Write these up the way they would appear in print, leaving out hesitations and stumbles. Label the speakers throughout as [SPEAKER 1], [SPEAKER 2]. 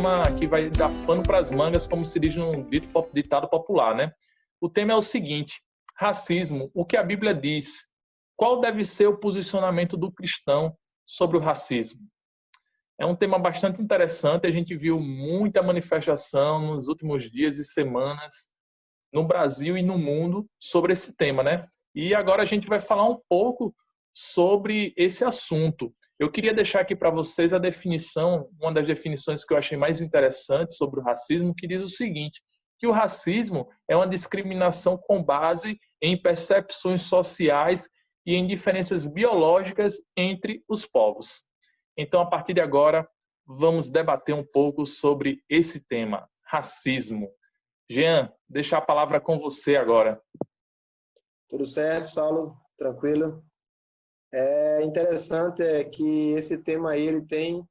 [SPEAKER 1] tema que vai dar pano para as mangas, como se diz num ditado popular, né? O tema é o seguinte: racismo, o que a Bíblia diz? Qual deve ser o posicionamento do cristão sobre o racismo? É um tema bastante interessante, a gente viu muita manifestação nos últimos dias e semanas no Brasil e no mundo sobre esse tema, né? E agora a gente vai falar um pouco sobre esse assunto. Eu queria deixar aqui para vocês a definição, uma das definições que eu achei mais interessante sobre o racismo, que diz o seguinte: que o racismo é uma discriminação com base em percepções sociais e em diferenças biológicas entre os povos. Então, a partir de agora, vamos debater um pouco sobre esse tema, racismo. Jean, deixar a palavra com você agora.
[SPEAKER 2] Tudo certo, Saulo? Tranquilo? É interessante que esse tema aí ele tem,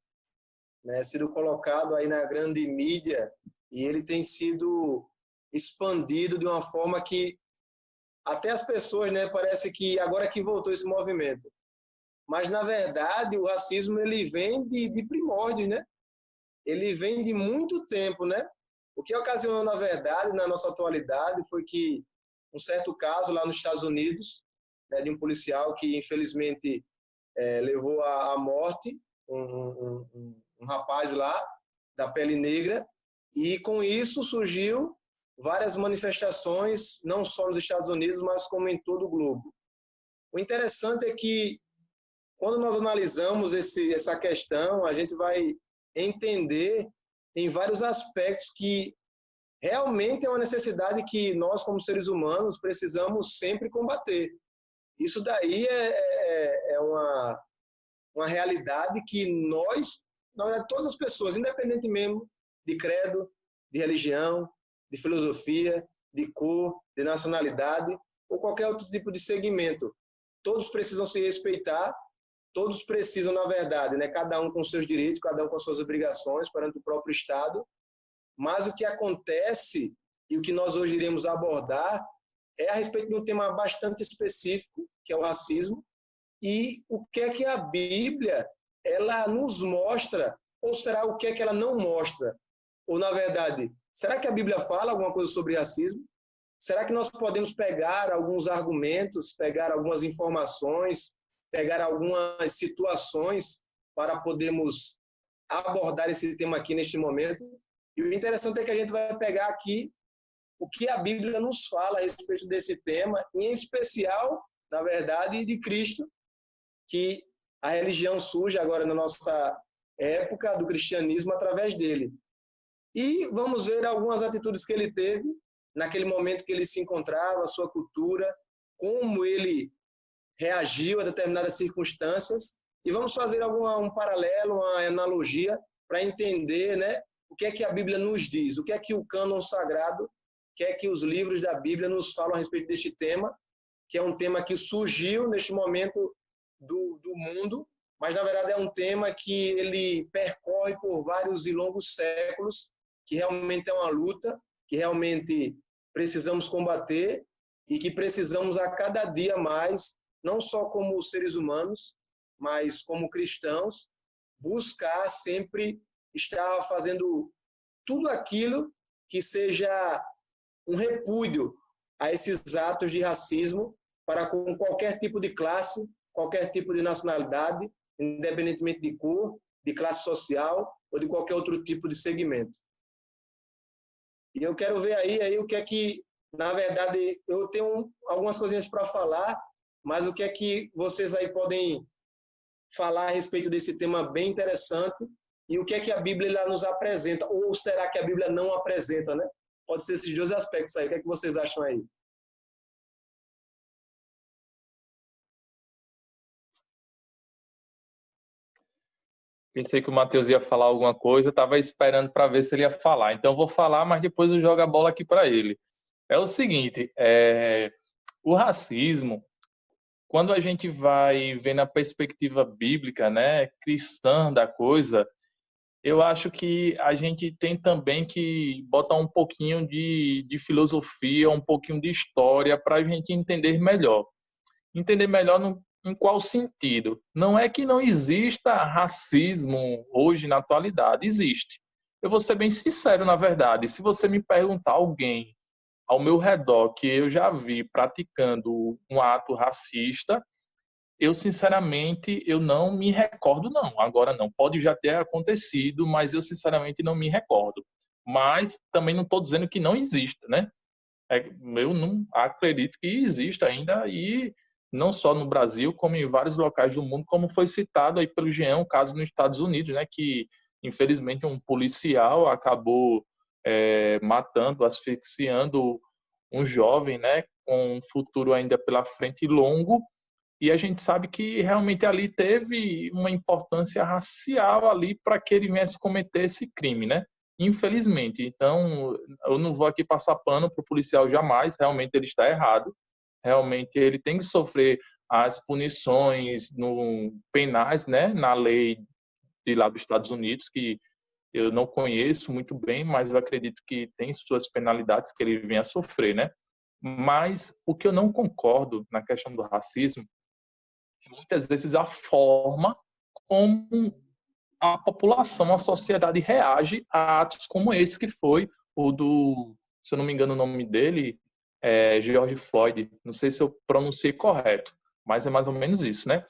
[SPEAKER 2] né, sido colocado aí na grande mídia e ele tem sido expandido de uma forma que até as pessoas, né, parece que agora que voltou esse movimento. Mas, na verdade, o racismo ele vem de primórdios, né? Ele vem de muito tempo, né? O que ocasionou, na verdade, na nossa atualidade, foi que um certo caso lá nos Estados Unidos, né, de um policial que, infelizmente, levou à morte um rapaz lá, da pele negra, e com isso surgiu várias manifestações, não só nos Estados Unidos, mas como em todo o globo. O interessante é que, quando nós analisamos essa questão, a gente vai entender em vários aspectos que realmente é uma necessidade que nós, como seres humanos, precisamos sempre combater. Isso daí é uma realidade que nós, na verdade, todas as pessoas, independente mesmo de credo, de religião, de filosofia, de cor, de nacionalidade ou qualquer outro tipo de segmento, todos precisam se respeitar. Todos precisam, na verdade, né, cada um com seus direitos, cada um com suas obrigações perante o próprio Estado, mas o que acontece e o que nós hoje iremos abordar é a respeito de um tema bastante específico, que é o racismo, e o que é que a Bíblia ela nos mostra, ou será o que é que ela não mostra? Ou, na verdade, será que a Bíblia fala alguma coisa sobre racismo? Será que nós podemos pegar alguns argumentos, pegar algumas informações, pegar algumas situações para podermos abordar esse tema aqui neste momento? E o interessante é que a gente vai pegar aqui o que a Bíblia nos fala a respeito desse tema, em especial, na verdade, de Cristo, que a religião surge agora na nossa época do cristianismo através dele. E vamos ver algumas atitudes que ele teve naquele momento que ele se encontrava, a sua cultura, como ele reagiu a determinadas circunstâncias, e vamos fazer um paralelo, uma analogia para entender, né, o que é que a Bíblia nos diz, o que é que o cânon sagrado, o que é que os livros da Bíblia nos falam a respeito deste tema, que é um tema que surgiu neste momento do mundo, mas na verdade é um tema que ele percorre por vários e longos séculos, que realmente é uma luta, que realmente precisamos combater e que precisamos a cada dia mais, não só como seres humanos, mas como cristãos, buscar sempre estar fazendo tudo aquilo que seja um repúdio a esses atos de racismo para com qualquer tipo de classe, qualquer tipo de nacionalidade, independentemente de cor, de classe social ou de qualquer outro tipo de segmento. E eu quero ver aí o que é que, na verdade, eu tenho algumas coisinhas para falar, mas o que é que vocês aí podem falar a respeito desse tema bem interessante e o que é que a Bíblia lá nos apresenta, ou será que a Bíblia não apresenta, né? Pode ser esses dois aspectos aí. O que é que vocês acham aí?
[SPEAKER 1] Pensei que o Matheus ia falar alguma coisa, estava esperando para ver se ele ia falar. Então, eu vou falar, mas depois eu jogo a bola aqui para ele. É o seguinte, o racismo, quando a gente vai ver na perspectiva bíblica, né, cristã da coisa, eu acho que a gente tem também que botar um pouquinho de filosofia, um pouquinho de história para a gente entender melhor. Entender melhor em qual sentido? Não é que não exista racismo hoje na atualidade, existe. eu vou ser bem sincero, na verdade. Se você me perguntar alguém ao meu redor que eu já vi praticando um ato racista, eu, sinceramente, eu não me recordo, não. Agora não. Pode já ter acontecido, mas eu, sinceramente, não me recordo. Mas também não estou dizendo que não exista, né? Eu não acredito que exista ainda, e não só no Brasil, como em vários locais do mundo, como foi citado aí pelo Jean, um caso nos Estados Unidos, né? Que, infelizmente, um policial acabou matando, asfixiando um jovem, né? Com um futuro ainda pela frente longo, e a gente sabe que realmente ali teve uma importância racial ali para que ele viesse cometer esse crime, né? Infelizmente. Então, eu não vou aqui passar pano para o policial jamais, realmente ele está errado. Realmente ele tem que sofrer as punições penais, né, na lei de lá dos Estados Unidos, que eu não conheço muito bem, mas eu acredito que tem suas penalidades que ele venha a sofrer, né? Mas o que eu não concordo na questão do racismo, muitas vezes a forma como a população, a sociedade reage a atos como esse, que foi o do, se eu não me engano o nome dele, George Floyd. Não sei se eu pronunciei correto, mas é mais ou menos isso, né?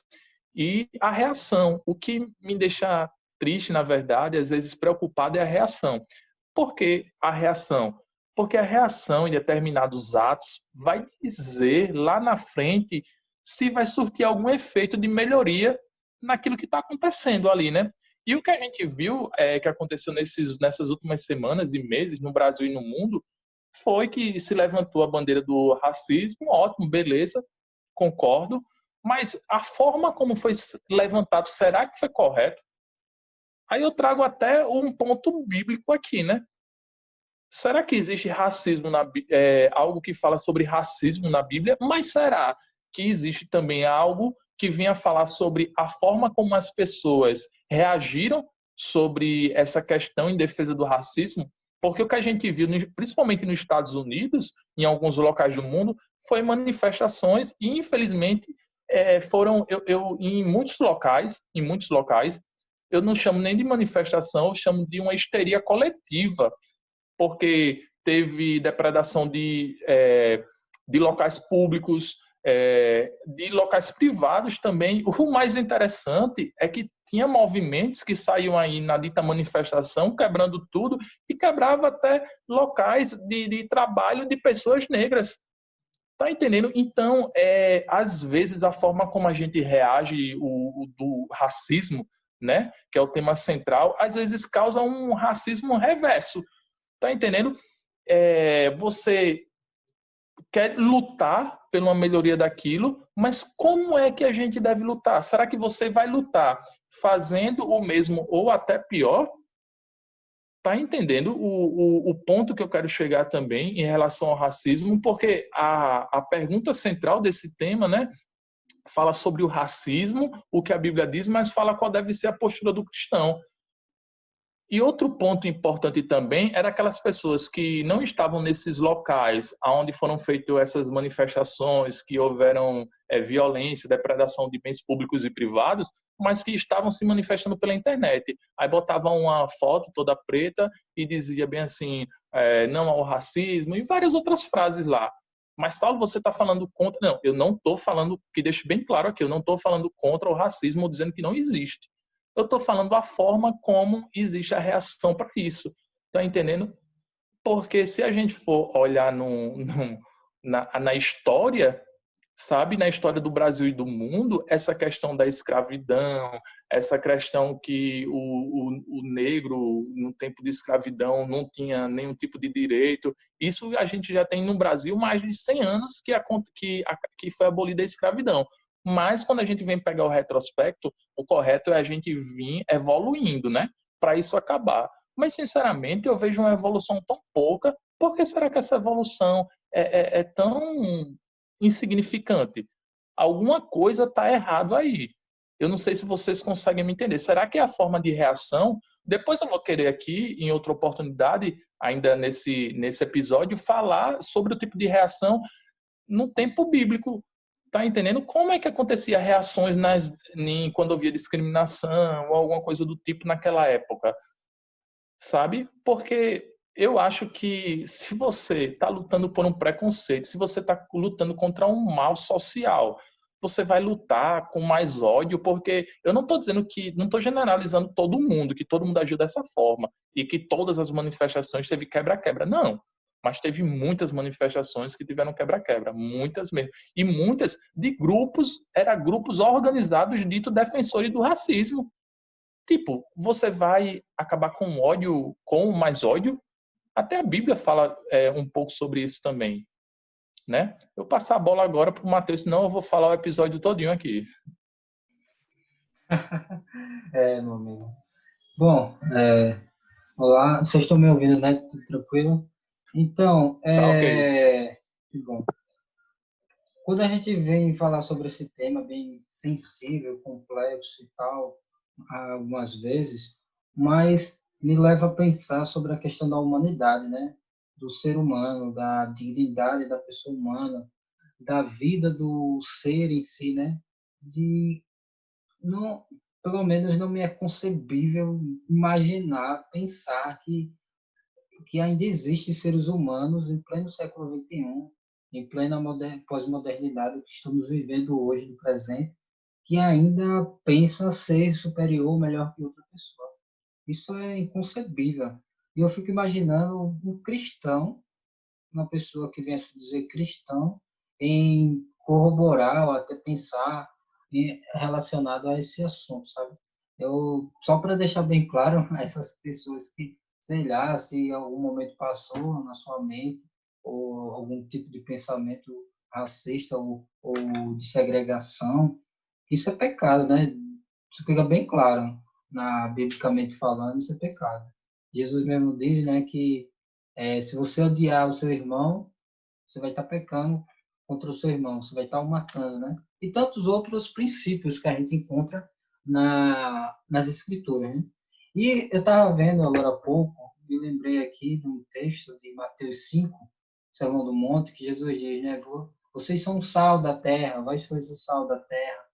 [SPEAKER 1] E a reação, o que me deixa triste, na verdade, às vezes preocupado, é a reação. Por que a reação? Porque a reação em determinados atos vai dizer lá na frente se vai surtir algum efeito de melhoria naquilo que está acontecendo ali, né? E o que a gente viu que aconteceu nessas últimas semanas e meses no Brasil e no mundo foi que se levantou a bandeira do racismo, ótimo, beleza, concordo, mas a forma como foi levantado, será que foi correto? Aí eu trago até um ponto bíblico aqui, né? Será que existe racismo algo que fala sobre racismo na Bíblia? Mas será que existe também algo que venha falar sobre a forma como as pessoas reagiram sobre essa questão em defesa do racismo? Porque o que a gente viu, principalmente nos Estados Unidos, em alguns locais do mundo, foi manifestações e, infelizmente, foram em muitos locais, eu não chamo nem de manifestação, eu chamo de uma histeria coletiva, porque teve depredação de locais públicos, de locais privados também. O mais interessante é que tinha movimentos que saíam aí na dita manifestação, quebrando tudo, e quebrava até locais de trabalho de pessoas negras. Tá entendendo? Então, às vezes, a forma como a gente reage, do racismo, né, que é o tema central, às vezes causa um racismo reverso. Tá entendendo? Você quer lutar pela melhoria daquilo, mas como é que a gente deve lutar? Será que você vai lutar fazendo o mesmo ou até pior? Tá entendendo o ponto que eu quero chegar também em relação ao racismo? Porque a pergunta central desse tema, né, fala sobre o racismo, o que a Bíblia diz, mas fala qual deve ser a postura do cristão. E outro ponto importante também era aquelas pessoas que não estavam nesses locais onde foram feitas essas manifestações, que houveram violência, depredação de bens públicos e privados, mas que estavam se manifestando pela internet. Aí botavam uma foto toda preta e dizia bem assim, não ao racismo, e várias outras frases lá. Mas, Saulo, você está falando contra... Não, eu não estou falando, que deixe bem claro aqui, eu não estou falando contra o racismo, dizendo que não existe. Eu estou falando a forma como existe a reação para isso. Está entendendo? Porque se a gente for olhar na história, sabe, na história do Brasil e do mundo, essa questão da escravidão, essa questão que o negro, no tempo de escravidão, não tinha nenhum tipo de direito, isso a gente já tem no Brasil mais de 100 anos que foi abolida a escravidão. Mas quando a gente vem pegar o retrospecto, o correto é a gente vir evoluindo, né, para isso acabar. Mas, sinceramente, eu vejo uma evolução tão pouca. Por que será que essa evolução é tão insignificante? Alguma coisa está errado aí. Eu não sei se vocês conseguem me entender. Será que é a forma de reação? Depois eu vou querer aqui, em outra oportunidade, ainda nesse episódio, falar sobre o tipo de reação no tempo bíblico. Tá entendendo? Como é que acontecia reações quando havia discriminação ou alguma coisa do tipo naquela época? sabe? Porque eu acho que se você está lutando por um preconceito, se você está lutando contra um mal social, você vai lutar com mais ódio, porque eu não estou dizendo que, não estou generalizando todo mundo, que todo mundo agiu dessa forma e que todas as manifestações teve quebra-quebra. Não, mas teve muitas manifestações que tiveram quebra-quebra, muitas mesmo. E muitas de grupos, eram grupos organizados dito defensores do racismo. Tipo, você vai acabar com ódio, com mais ódio? Até a Bíblia fala um pouco sobre isso também, né? Eu passar a bola agora para o Matheus, senão eu vou falar o episódio todinho aqui.
[SPEAKER 3] Meu amigo. Bom, olá, vocês estão me ouvindo, né? Tudo tranquilo? Então,
[SPEAKER 1] Tá ok.
[SPEAKER 3] que bom. Quando a gente vem falar sobre esse tema bem sensível, complexo e tal, algumas vezes, mas me leva a pensar sobre a questão da humanidade, né? Do ser humano, da dignidade da pessoa humana, da vida do ser em si, né? De não, pelo menos não me é concebível imaginar, pensar que ainda existem seres humanos em pleno século XXI, em plena pós-modernidade que estamos vivendo hoje, no presente, que ainda pensa ser superior, melhor que outra pessoa. Isso é inconcebível. E eu fico imaginando um cristão, uma pessoa que venha se dizer cristão, em corroborar ou até pensar relacionado a esse assunto, sabe? Eu, só para deixar bem claro, essas pessoas que, sei lá, se em algum momento passou na sua mente, ou algum tipo de pensamento racista ou de segregação, isso é pecado, né? Isso fica bem claro, biblicamente falando, isso é pecado. Jesus mesmo diz, né, que se você odiar o seu irmão, você vai estar pecando contra o seu irmão, você vai estar o matando, né? E tantos outros princípios que a gente encontra nas escrituras, né? E eu estava vendo agora há pouco, me lembrei aqui de um texto de Mateus 5, Sermão do Monte, que Jesus diz, né? Vocês são o sal da terra, vós sois o sal da terra.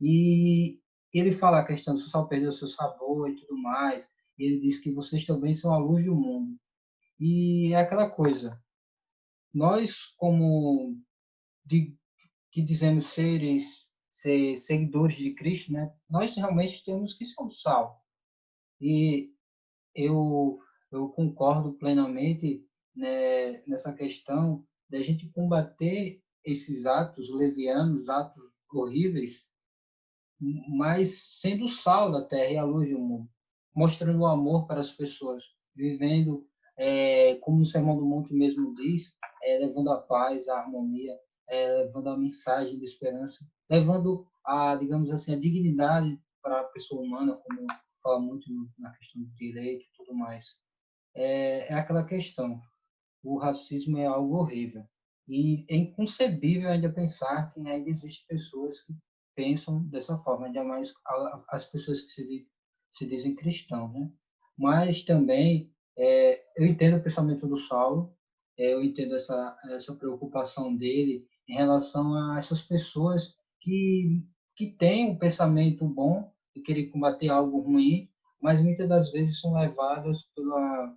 [SPEAKER 3] E ele fala a questão do sal perder o seu sabor e tudo mais. E ele diz que vocês também são a luz do mundo. E é aquela coisa, nós como de, que dizemos ser seguidores de Cristo, né? Nós realmente temos que ser o sal. E eu eu concordo plenamente, né, nessa questão da gente combater esses atos levianos, atos horríveis, mas sendo o sal da terra e a luz do mundo, mostrando o amor para as pessoas, vivendo, como o Sermão do Monte mesmo diz, levando a paz, a harmonia, levando a mensagem de esperança, levando a, digamos assim, a dignidade para a pessoa humana, como fala muito na questão do direito e tudo mais. É aquela questão, o racismo é algo horrível. E é inconcebível ainda pensar que ainda existem pessoas que pensam dessa forma, ainda mais as pessoas que se dizem cristãos, né? Mas também eu entendo o pensamento do Saulo, eu entendo essa preocupação dele em relação a essas pessoas que têm um pensamento bom e querem combater algo ruim, mas muitas das vezes são levadas pela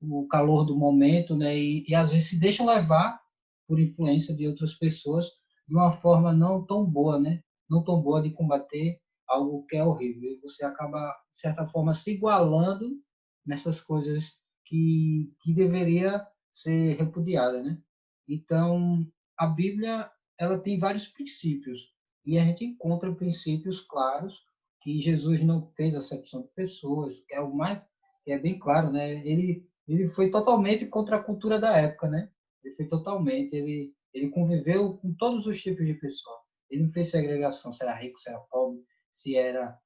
[SPEAKER 3] o calor do momento, né? E às vezes se deixam levar por influência de outras pessoas de uma forma não tão boa, né? Não tão boa de combater algo que é horrível. E você acaba, de certa forma, se igualando nessas coisas que deveria ser repudiada, né? Então, a Bíblia, ela tem vários princípios e a gente encontra princípios claros que Jesus não fez acepção de pessoas, que é o mais que é bem claro, né? Ele foi totalmente contra a cultura da época, né? Ele foi totalmente, ele conviveu com todos os tipos de pessoa. Ele não fez segregação, se era rico, se era pobre, se era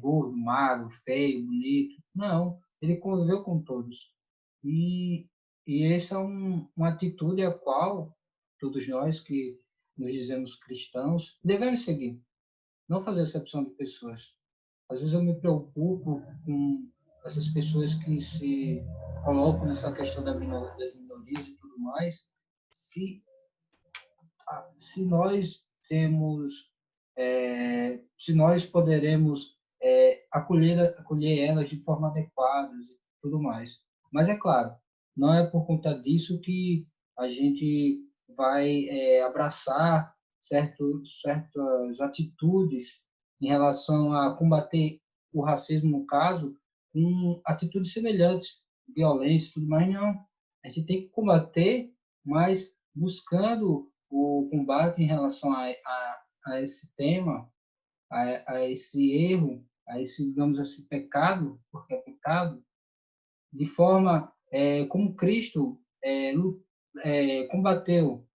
[SPEAKER 3] gordo, magro, feio, bonito. Não, ele conviveu com todos. E, e essa é uma atitude a qual todos nós que nos dizemos cristãos devemos seguir. Não fazer acepção de pessoas. Às vezes eu me preocupo com essas pessoas que se colocam nessa questão das minorias e tudo mais. Se, se nós temos, se nós poderemos acolher elas de forma adequada, tudo mais. Mas é claro, não é por conta disso que a gente vai abraçar certas atitudes em relação a combater o racismo, no caso, com atitudes semelhantes, violência e tudo mais, não. A gente tem que combater, mas buscando o combate em relação a esse tema, a esse erro, a esse, digamos assim, pecado, porque é pecado, de forma como Cristo combateu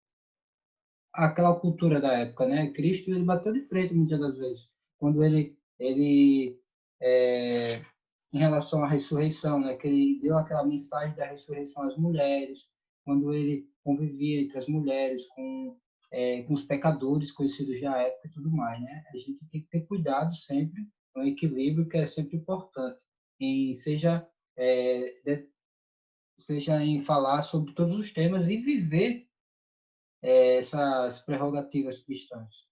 [SPEAKER 3] aquela cultura da época, né? Cristo ele bateu de frente muitas das vezes quando ele em relação à ressurreição, né? Que ele deu aquela mensagem da ressurreição às mulheres, quando ele convivia entre as mulheres com os pecadores conhecidos da época e tudo mais, né? A gente tem que ter cuidado sempre, um equilíbrio que é sempre importante, em seja em falar sobre todos os temas e viver essas prerrogativas cristãs.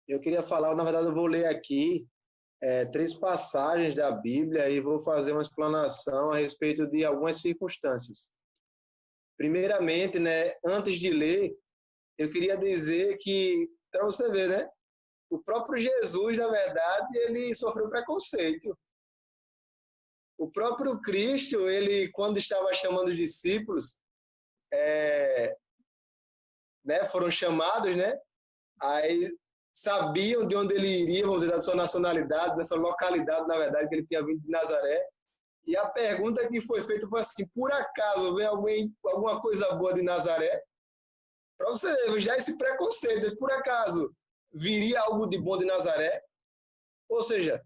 [SPEAKER 2] Eu queria falar, na verdade, eu vou ler aqui 3 passagens da Bíblia e vou fazer uma explanação a respeito de algumas circunstâncias. Primeiramente, né, antes de ler, eu queria dizer que, para você ver, né, o próprio Jesus, na verdade, ele sofreu preconceito. O próprio Cristo, ele, quando estava chamando os discípulos, né, foram chamados, né, aí sabiam de onde ele iria, vamos dizer, da sua nacionalidade, dessa localidade, na verdade, que ele tinha vindo de Nazaré. E a pergunta que foi feita foi assim: por acaso vem alguma coisa boa de Nazaré? Para você ver, já esse preconceito, por acaso viria algo de bom de Nazaré? Ou seja,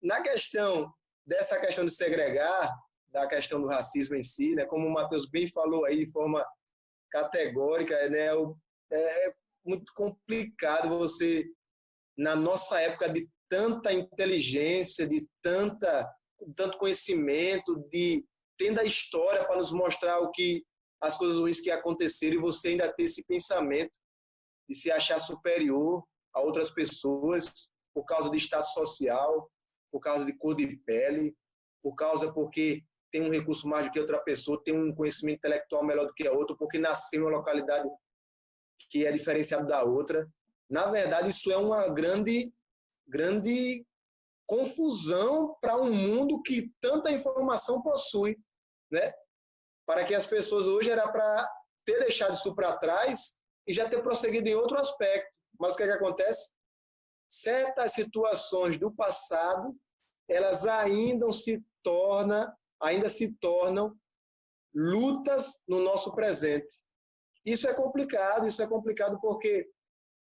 [SPEAKER 2] na questão dessa questão de segregar, da questão do racismo em si, né, como o Matheus bem falou aí de forma categórica, né, é muito complicado você, na nossa época de tanta inteligência, de tanto conhecimento, de tendo a história para nos mostrar as coisas ruins que aconteceram, e você ainda ter esse pensamento de se achar superior a outras pessoas por causa de status social, por causa de cor de pele, porque tem um recurso mais do que outra pessoa, tem um conhecimento intelectual melhor do que a outra, porque nasceu em uma localidade que é diferenciada da outra. Na verdade, isso é uma grande confusão para um mundo que tanta informação possui, né? Para que as pessoas hoje era para ter deixado isso para trás e já ter prosseguido em outro aspecto. Mas o que acontece? Certas situações do passado, elas ainda se tornam lutas no nosso presente. Isso é complicado porque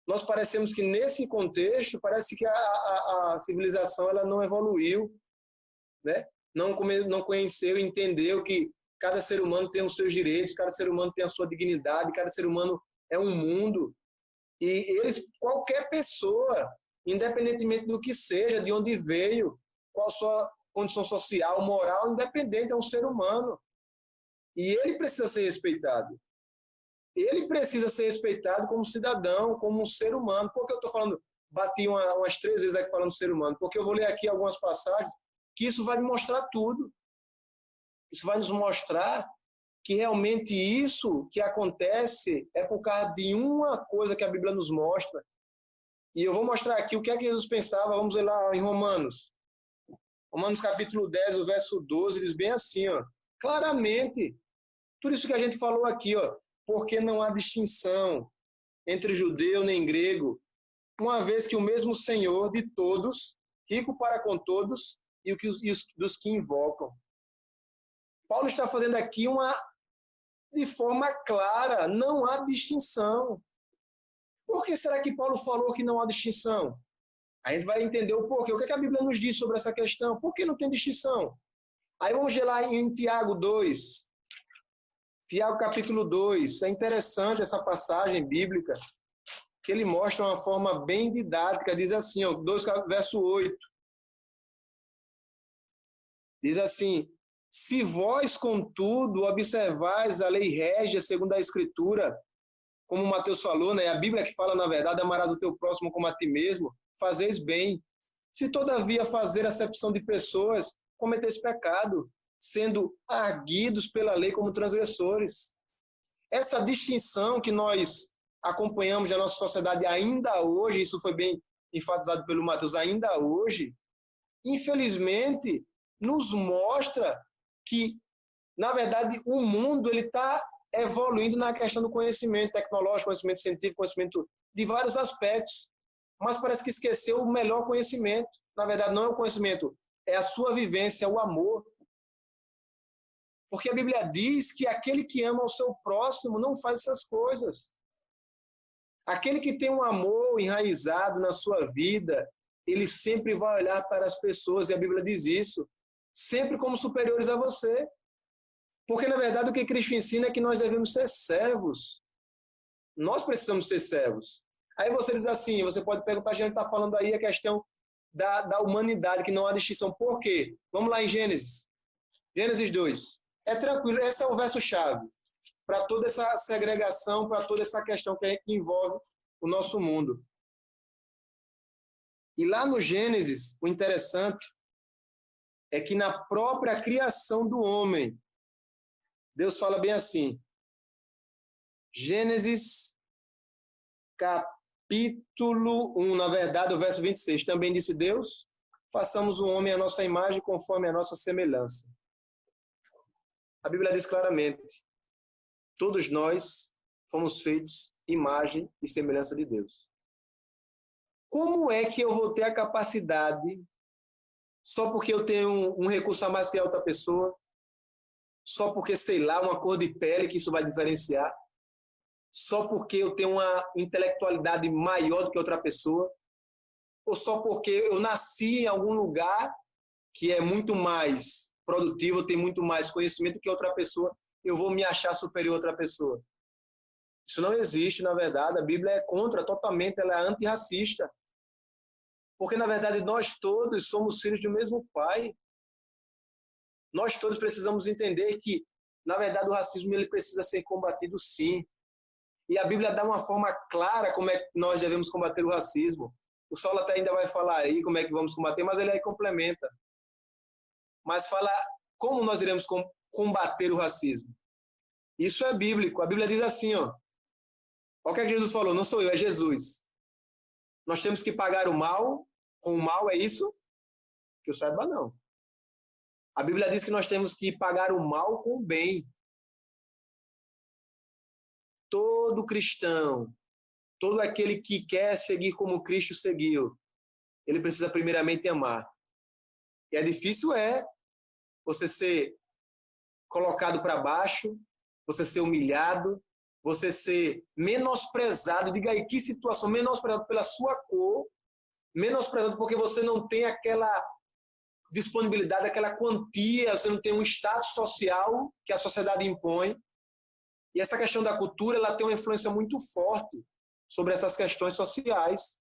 [SPEAKER 2] nós parecemos que nesse contexto, parece que a civilização ela não evoluiu, né? Não conheceu e entendeu que cada ser humano tem os seus direitos, cada ser humano tem a sua dignidade, cada ser humano é um mundo. E qualquer pessoa, independentemente do que seja, de onde veio, qual a sua condição social, moral, independente, é um ser humano. E ele precisa ser respeitado. Ele precisa ser respeitado como cidadão, como um ser humano. Por que eu estou falando, bati umas 3 vezes aqui falando ser humano? Porque eu vou ler aqui algumas passagens que isso vai me mostrar tudo. Isso vai nos mostrar que realmente isso que acontece é por causa de uma coisa que a Bíblia nos mostra. E eu vou mostrar aqui o que é que Jesus pensava. Vamos ver lá em Romanos. Romanos capítulo 10, o verso 12, diz bem assim, ó, claramente, tudo isso que a gente falou aqui, ó, porque não há distinção entre judeu nem grego, uma vez que o mesmo Senhor de todos, rico para com todos, e dos que invocam. Paulo está fazendo aqui de forma clara, não há distinção. Por que será que Paulo falou que não há distinção? A gente vai entender o porquê. O que a Bíblia nos diz sobre essa questão? Por que não tem distinção? Aí vamos ver lá em Tiago 2. Tiago capítulo 2. É interessante essa passagem bíblica, que ele mostra uma forma bem didática. Diz assim, ó, 2, verso 8. Diz assim: se vós, contudo, observais a lei régia segundo a Escritura, como o Mateus falou, né, a Bíblia que fala, na verdade, amarás o teu próximo como a ti mesmo, fazeis bem. Se todavia fazer acepção de pessoas, cometeis pecado, sendo arguidos pela lei como transgressores. Essa distinção que nós acompanhamos na nossa sociedade ainda hoje, isso foi bem enfatizado pelo Mateus, ainda hoje, infelizmente, nos mostra que, na verdade, o mundo está evoluindo na questão do conhecimento tecnológico, conhecimento científico, conhecimento de vários aspectos, mas parece que esqueceu o melhor conhecimento. Na verdade, não é o conhecimento, é a sua vivência, é o amor. Porque a Bíblia diz que aquele que ama o seu próximo não faz essas coisas. Aquele que tem um amor enraizado na sua vida, ele sempre vai olhar para as pessoas, e a Bíblia diz isso, sempre como superiores a você. Porque, na verdade, o que Cristo ensina é que nós devemos ser servos. Nós precisamos ser servos. Aí você diz assim, você pode perguntar, a gente está falando aí a questão da humanidade, que não há distinção. Por quê? Vamos lá em Gênesis. Gênesis 2. É tranquilo, esse é o verso-chave para toda essa segregação, para toda essa questão que envolve o nosso mundo. E lá no Gênesis, o interessante é que na própria criação do homem, Deus fala bem assim, Gênesis capítulo 1, na verdade, o verso 26, também disse Deus, façamos o homem à nossa imagem conforme a nossa semelhança. A Bíblia diz claramente, todos nós fomos feitos imagem e semelhança de Deus. Como é que eu vou ter a capacidade, só porque eu tenho um recurso a mais que a outra pessoa, só porque, sei lá, uma cor de pele que isso vai diferenciar, só porque eu tenho uma intelectualidade maior do que outra pessoa, ou só porque eu nasci em algum lugar que é muito mais produtivo, tem muito mais conhecimento que outra pessoa, eu vou me achar superior a outra pessoa. Isso não existe, na verdade, a Bíblia é contra totalmente, ela é antirracista. Porque, na verdade, nós todos somos filhos do mesmo Pai. Nós todos precisamos entender que, na verdade, o racismo ele precisa ser combatido sim. E a Bíblia dá uma forma clara como é que nós devemos combater o racismo. O Saulo até ainda vai falar aí como é que vamos combater, mas ele aí complementa. Mas fala como nós iremos combater o racismo. Isso é bíblico. A Bíblia diz assim, ó. Olha o que Jesus falou, não sou eu, é Jesus. Nós temos que pagar o mal com o mal, é isso? Que eu saiba, não. A Bíblia diz que nós temos que pagar o mal com o bem. Todo cristão, todo aquele que quer seguir como Cristo seguiu, ele precisa primeiramente amar. E é difícil, você ser colocado para baixo, você ser humilhado, você ser menosprezado. Diga aí, que situação? Menosprezado pela sua cor, menosprezado porque você não tem aquela disponibilidade, aquela quantia, você não tem um status social que a sociedade impõe. E essa questão da cultura, ela tem uma influência muito forte sobre essas questões sociais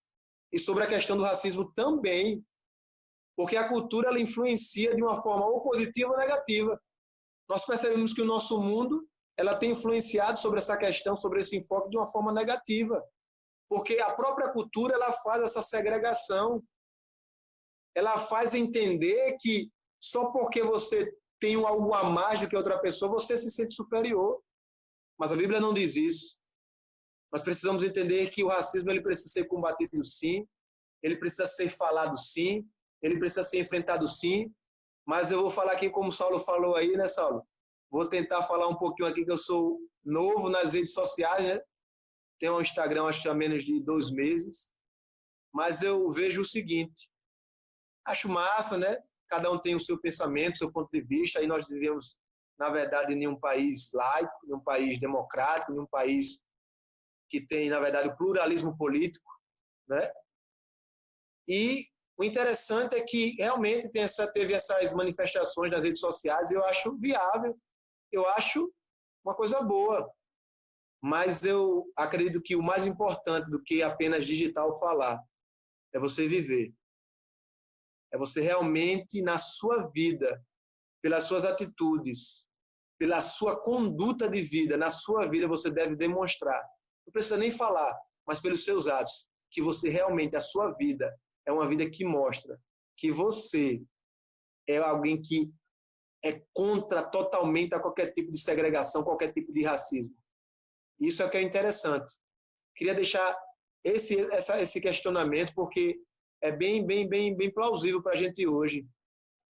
[SPEAKER 2] e sobre a questão do racismo também, porque a cultura ela influencia de uma forma ou positiva ou negativa. Nós percebemos que o nosso mundo ela tem influenciado sobre essa questão, sobre esse enfoque de uma forma negativa, porque a própria cultura ela faz essa segregação, ela faz entender que só porque você tem algo a mais do que outra pessoa, você se sente superior. Mas a Bíblia não diz isso. Nós precisamos entender que o racismo ele precisa ser combatido sim, ele precisa ser falado sim, ele precisa ser enfrentado sim, mas eu vou falar aqui como o Saulo falou aí, né, Saulo? Vou tentar falar um pouquinho aqui que eu sou novo nas redes sociais, né? Tenho um Instagram acho que há menos de 2 meses, mas eu vejo o seguinte, acho massa, né? Cada um tem o seu pensamento, o seu ponto de vista, aí nós vivemos, na verdade, em um país laico, em um país democrático, em um país que tem, na verdade, o pluralismo político, né? E o interessante é que realmente teve essas manifestações nas redes sociais e eu acho viável, eu acho uma coisa boa. Mas eu acredito que o mais importante do que apenas digital falar é você viver. É você realmente, na sua vida, pelas suas atitudes, pela sua conduta de vida, na sua vida você deve demonstrar. Não precisa nem falar, mas pelos seus atos, que você realmente, a sua vida, é uma vida que mostra que você é alguém que é contra totalmente a qualquer tipo de segregação, qualquer tipo de racismo. Isso é o que é interessante. Queria deixar esse questionamento, porque é bem plausível para a gente hoje.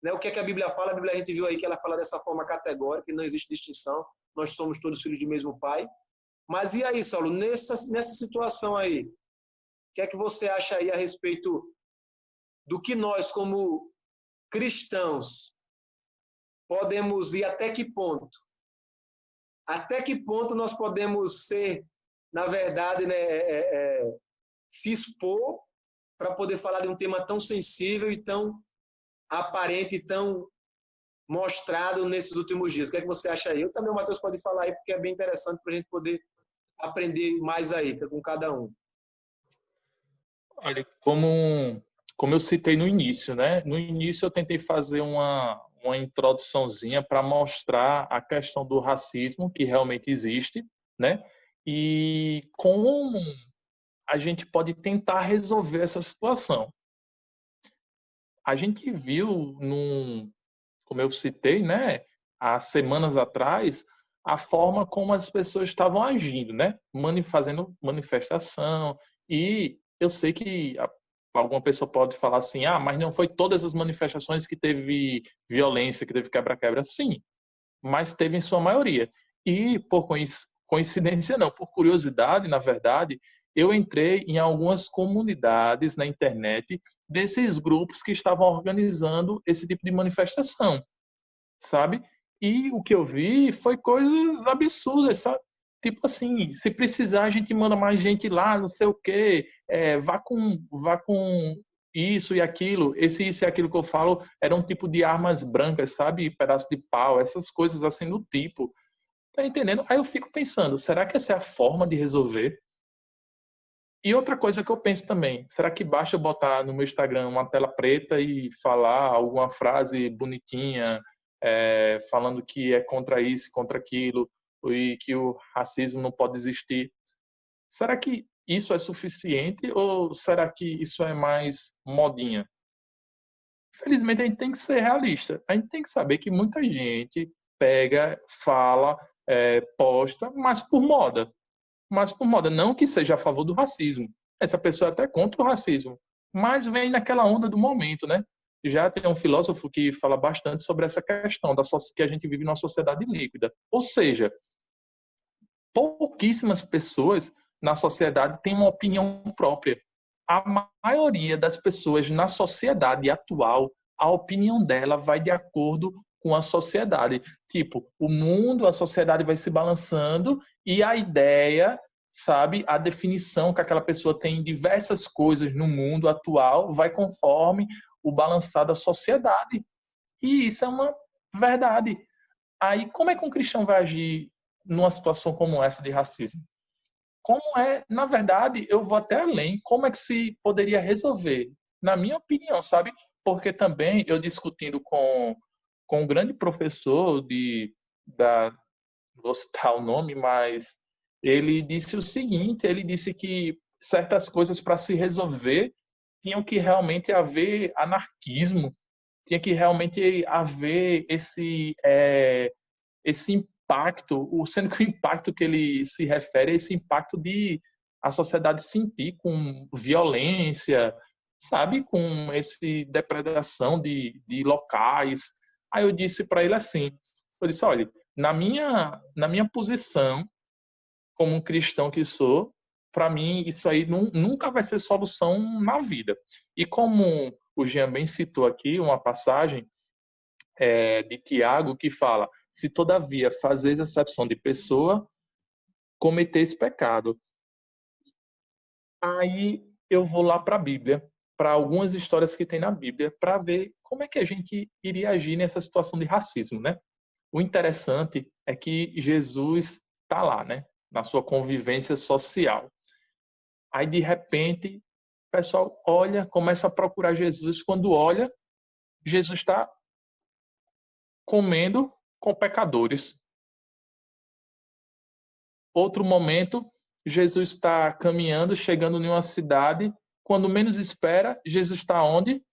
[SPEAKER 2] Né? O que é que a Bíblia fala? A Bíblia, a gente viu aí que ela fala dessa forma categórica, que não existe distinção, nós somos todos filhos do mesmo pai. Mas e aí, Saulo, nessa situação aí, o que é que você acha aí a respeito do que nós, como cristãos, podemos ir até que ponto? Até que ponto nós podemos ser, na verdade, né, se expor para poder falar de um tema tão sensível e tão aparente e tão mostrado nesses últimos dias? O que é que você acha aí? Eu também, o Matheus pode falar aí, porque é bem interessante para a gente poder aprender mais aí com cada um.
[SPEAKER 1] Olha, como eu citei no início, né? No início eu tentei fazer uma introduçãozinha para mostrar a questão do racismo que realmente existe, né? E como a gente pode tentar resolver essa situação. A gente viu, como eu citei, né? Há semanas atrás, a forma como as pessoas estavam agindo, né? Fazendo manifestação. E eu sei que alguma pessoa pode falar assim, mas não foi todas as manifestações que teve violência, que teve quebra-quebra. Sim, mas teve em sua maioria. E por coincidência não, por curiosidade, na verdade, eu entrei em algumas comunidades na internet desses grupos que estavam organizando esse tipo de manifestação, sabe? E o que eu vi foi coisas absurdas, sabe? Tipo assim, se precisar a gente manda mais gente lá, não sei o quê, vá com isso e aquilo. Isso e aquilo que eu falo era um tipo de armas brancas, sabe? Pedaço de pau, essas coisas assim do tipo. Tá entendendo? Aí eu fico pensando, será que essa é a forma de resolver? E outra coisa que eu penso também, será que basta eu botar no meu Instagram uma tela preta e falar alguma frase bonitinha, falando que é contra isso, contra aquilo, e que o racismo não pode existir? Será que isso é suficiente ou será que isso é mais modinha? Felizmente a gente tem que ser realista. A gente tem que saber que muita gente pega, fala, posta, mas por moda. Mas por moda, não que seja a favor do racismo. Essa pessoa é até contra o racismo, mas vem naquela onda do momento, né? Já tem um filósofo que fala bastante sobre essa questão que a gente vive numa sociedade líquida. Ou seja, pouquíssimas pessoas na sociedade têm uma opinião própria. A maioria das pessoas na sociedade atual, a opinião dela vai de acordo com a sociedade. Tipo, o mundo, a sociedade vai se balançando e a ideia, sabe, a definição que aquela pessoa tem em diversas coisas no mundo atual vai conforme o balançar da sociedade. E isso é uma verdade. Aí, como é que um cristão vai agir numa situação como essa de racismo? Como é, na verdade, eu vou até além, como é que se poderia resolver? Na minha opinião, sabe? Porque também eu discutindo com um grande professor vou citar o nome, mas ele disse o seguinte, ele disse que certas coisas para se resolver tinham que realmente haver anarquismo, tinha que realmente haver esse impacto, sendo que o impacto que ele se refere é esse impacto de a sociedade sentir com violência, sabe, com esse depredação de locais. Aí eu disse para ele assim, eu disse, olha, na minha posição como um cristão que sou, para mim isso aí nunca vai ser solução na vida. E como o Jean bem citou aqui uma passagem de Tiago que fala: se todavia fazeis acepção de pessoa, cometeis pecado. Aí eu vou lá para a Bíblia, para algumas histórias que tem na Bíblia, para ver como é que a gente iria agir nessa situação de racismo, né? O interessante é que Jesus está lá, né? Na sua convivência social. Aí, de repente, o pessoal olha, começa a procurar Jesus. Quando olha, Jesus está comendo com pecadores. Outro momento, Jesus está caminhando, chegando em uma cidade quando menos espera, Jesus está onde?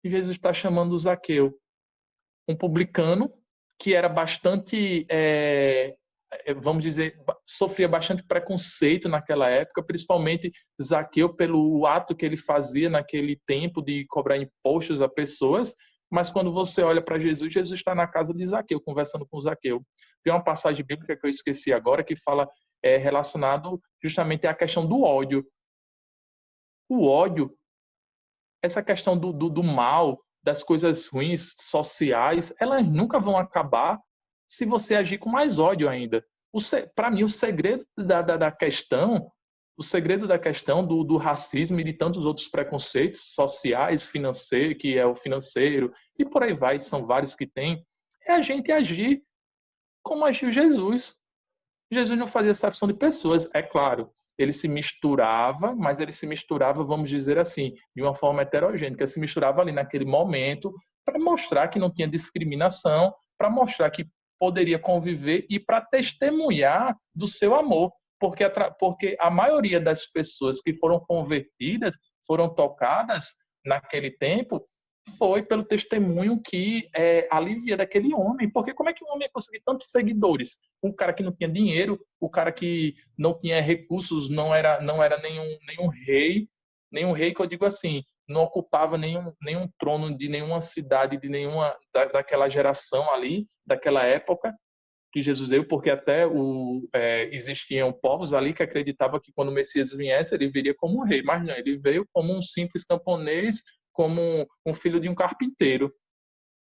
[SPEAKER 1] E Jesus está chamando o Zaqueu, um publicano que era bastante, vamos dizer, sofria bastante preconceito naquela época, principalmente Zaqueu pelo ato que ele fazia naquele tempo de cobrar impostos a pessoas. Mas quando você olha para Jesus, Jesus está na casa de Zaqueu, conversando com Zaqueu. Tem uma passagem bíblica que eu esqueci agora que fala relacionado justamente à questão do ódio. O ódio, essa questão do mal, das coisas ruins sociais, elas nunca vão acabar se você agir com mais ódio ainda. Para mim, o segredo da questão, o segredo da questão do racismo e de tantos outros preconceitos sociais, financeiros, que é o financeiro, e por aí vai, são vários que tem, é a gente agir como agiu Jesus. Jesus não fazia acepção de pessoas, é claro. Ele se misturava, mas ele se misturava, vamos dizer assim, de uma forma heterogênica. Se misturava ali naquele momento para mostrar que não tinha discriminação, para mostrar que poderia conviver e para testemunhar do seu amor. Porque a maioria das pessoas que foram convertidas, foram tocadas naquele tempo, foi pelo testemunho que alivia daquele homem. Porque como é que um homem ia conseguir tantos seguidores? Um cara que não tinha dinheiro, o cara que não tinha recursos, não era nenhum rei que eu digo assim, não ocupava nenhum trono de nenhuma cidade, de nenhuma daquela geração ali, daquela época que Jesus veio, porque até existiam povos ali que acreditavam que quando o Messias viesse, ele viria como um rei, mas não, ele veio como um simples camponês, como um filho de um carpinteiro.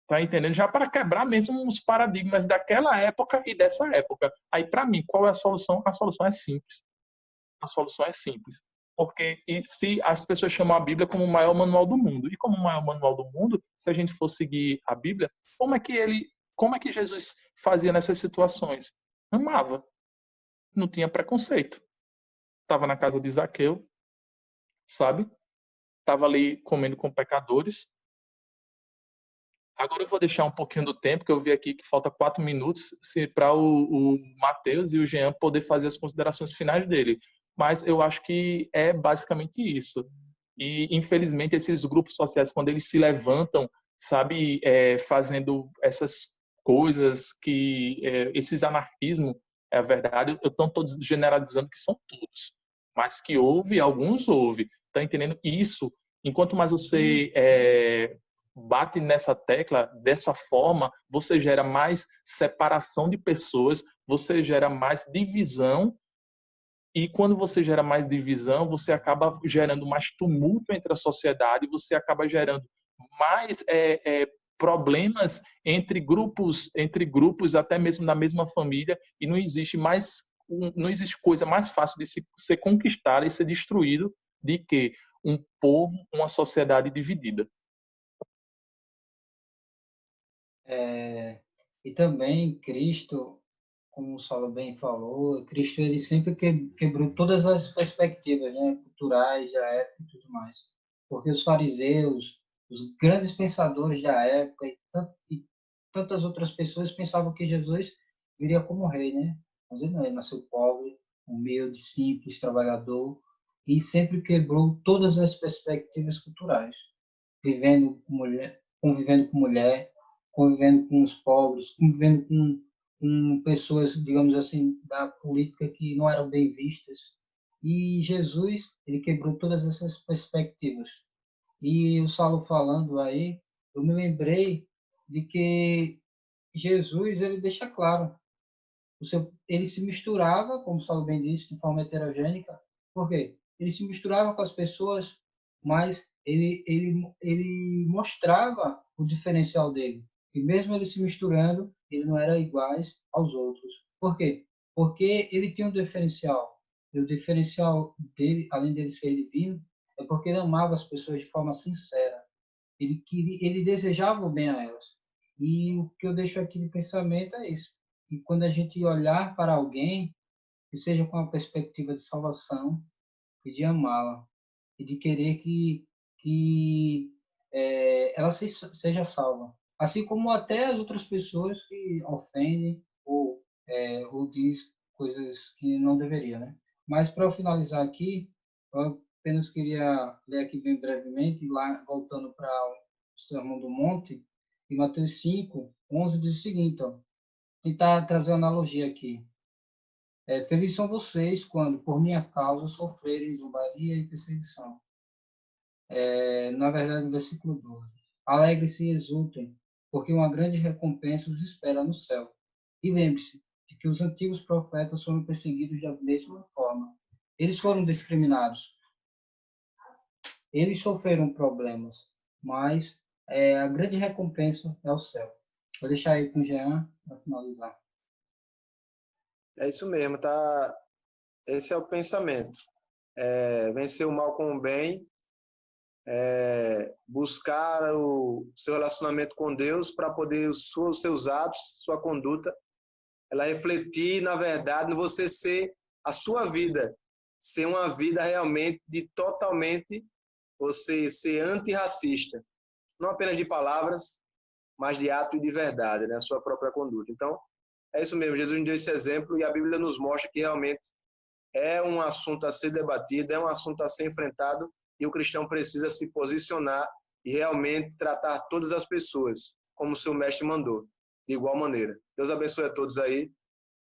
[SPEAKER 1] Tá entendendo? Já para quebrar mesmo os paradigmas daquela época e dessa época. Aí, para mim, qual é a solução? A solução é simples. A solução é simples. Porque se as pessoas chamam a Bíblia como o maior manual do mundo, e como o maior manual do mundo, se a gente for seguir a Bíblia, como é que Jesus fazia nessas situações? Amava. Não tinha preconceito. Estava na casa de Zaqueu, sabe? Estava ali comendo com pecadores. Agora eu vou deixar um pouquinho do tempo, que eu vi aqui que falta 4 minutos, para o Matheus e o Jean poder fazer as considerações finais dele. Mas eu acho que é basicamente isso. E, infelizmente, esses grupos sociais, quando eles se levantam, sabe, fazendo essas coisas esses anarquismo, é a verdade, eu não estou generalizando que são todos, mas que alguns houve. Tá entendendo? Isso, enquanto mais você bate nessa tecla dessa forma, você gera mais separação de pessoas, você gera mais divisão, e quando você gera mais divisão, você acaba gerando mais tumulto entre a sociedade, você acaba gerando mais problemas entre grupos, até mesmo na mesma família, e não existe coisa mais fácil de ser conquistada e ser destruído de que um povo, uma sociedade dividida.
[SPEAKER 3] E também Cristo, como o Saulo bem falou, Cristo ele sempre quebrou todas as perspectivas, né, culturais da época e tudo mais. Porque os fariseus, os grandes pensadores da época e tantas outras pessoas pensavam que Jesus viria como rei, né? Mas ele não, ele nasceu pobre, humilde, simples, trabalhador, e sempre quebrou todas as perspectivas culturais, convivendo com mulher, convivendo com os pobres, convivendo com pessoas, digamos assim, da política que não eram bem vistas. E Jesus, ele quebrou todas essas perspectivas. E o Saulo falando aí, eu me lembrei de que Jesus, ele deixa claro, ele se misturava, como o Saulo bem disse, de forma heterogênica. Por quê? Ele se misturava com as pessoas, mas ele mostrava o diferencial dele. E mesmo ele se misturando, ele não era iguais aos outros. Por quê? Porque ele tinha um diferencial. E o diferencial dele, além dele ser divino, é porque ele amava as pessoas de forma sincera. Ele desejava o bem a elas. E o que eu deixo aqui de pensamento é isso. E quando a gente olhar para alguém, que seja com a perspectiva de salvação e de amá-la, e de querer que ela seja salva. Assim como até as outras pessoas que ofendem ou diz coisas que não deveria, né? Mas para eu finalizar aqui, apenas queria ler aqui bem brevemente, lá voltando para o Sermão do Monte, em Mateus 5, 11 diz o seguinte, ó, tentar trazer uma analogia aqui. Felizes são vocês quando, por minha causa, sofrerem zombaria e perseguição. Na verdade, no versículo 12. Alegrem-se e exultem, porque uma grande recompensa os espera no céu. E lembre-se de que os antigos profetas foram perseguidos da mesma forma. Eles foram discriminados. Eles sofreram problemas, mas a grande recompensa é o céu. Vou deixar aí com o Jean para finalizar.
[SPEAKER 2] É isso mesmo, tá? Esse é o pensamento. Vencer o mal com o bem, buscar o seu relacionamento com Deus para poder os seus atos, sua conduta, ela refletir, na verdade, você ser a sua vida, ser uma vida realmente totalmente você ser antirracista, não apenas de palavras, mas de ato e de verdade, né? A sua própria conduta. Então, é isso mesmo, Jesus nos deu esse exemplo e a Bíblia nos mostra que realmente é um assunto a ser debatido, é um assunto a ser enfrentado e o cristão precisa se posicionar e realmente tratar todas as pessoas como o seu mestre mandou, de igual maneira. Deus abençoe a todos aí